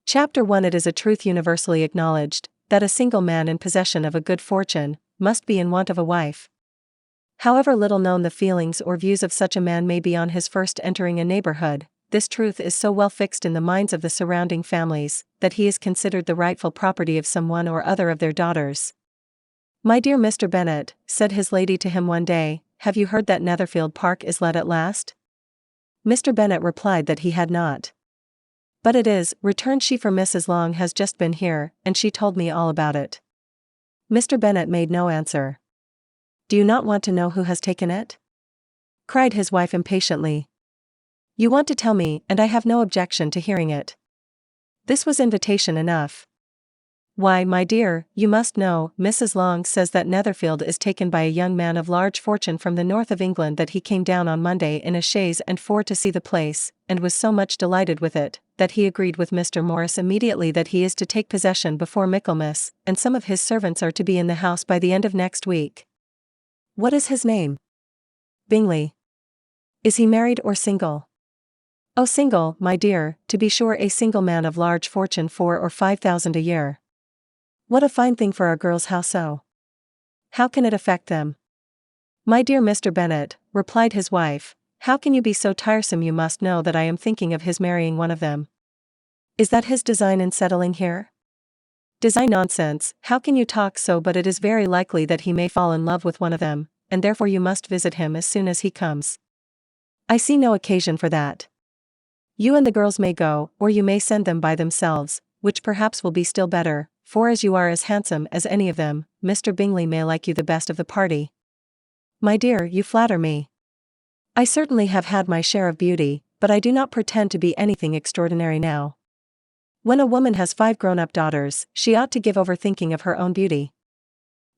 Chapter 1. It is a truth universally acknowledged, that a single man in possession of a good fortune, must be in want of a wife. However little known the feelings or views of such a man may be on his first entering a neighborhood, this truth is so well fixed in the minds of the surrounding families, that he is considered the rightful property of some one or other of their daughters. "My dear Mr. Bennet," said his lady to him one day, "have you heard that Netherfield Park is let at last?" Mr. Bennet replied that he had not. "But it is," returned she, "for Mrs. Long has just been here, and she told me all about it." Mr. Bennet made no answer. "Do you not want to know who has taken it?" cried his wife impatiently. "You want to tell me, and I have no objection to hearing it." This was invitation enough. "Why, my dear, you must know, Mrs. Long says that Netherfield is taken by a young man of large fortune from the north of England, that he came down on Monday in a chaise and four to see the place, and was so much delighted with it, that he agreed with Mr. Morris immediately that he is to take possession before Michaelmas, and some of his servants are to be in the house by the end of next week." "What is his name?" "Bingley." "Is he married or single?" "Oh, single, my dear, to be sure, a single man of large fortune, 4,000 or 5,000 a year." "What a fine thing for our girls! How so? How can it affect them?" "My dear Mr. Bennet," replied his wife, "how can you be so tiresome? You must know that I am thinking of his marrying one of them." "Is that his design in settling here?" "Design, nonsense, how can you talk so? But it is very likely that he may fall in love with one of them, and therefore you must visit him as soon as he comes." "I see no occasion for that. You and the girls may go, or you may send them by themselves, which perhaps will be still better, for as you are as handsome as any of them, Mr. Bingley may like you the best of the party." "My dear, you flatter me. I certainly have had my share of beauty, but I do not pretend to be anything extraordinary now. When a woman has 5 grown-up daughters, she ought to give over thinking of her own beauty.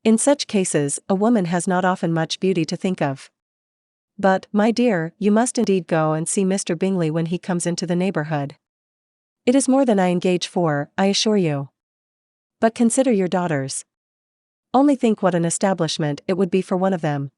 In such cases, a woman has not often much beauty to think of. But, my dear, you must indeed go and see Mr. Bingley when he comes into the neighborhood. It is more than I engage for, I assure you. But consider your daughters. Only think what an establishment it would be for one of them.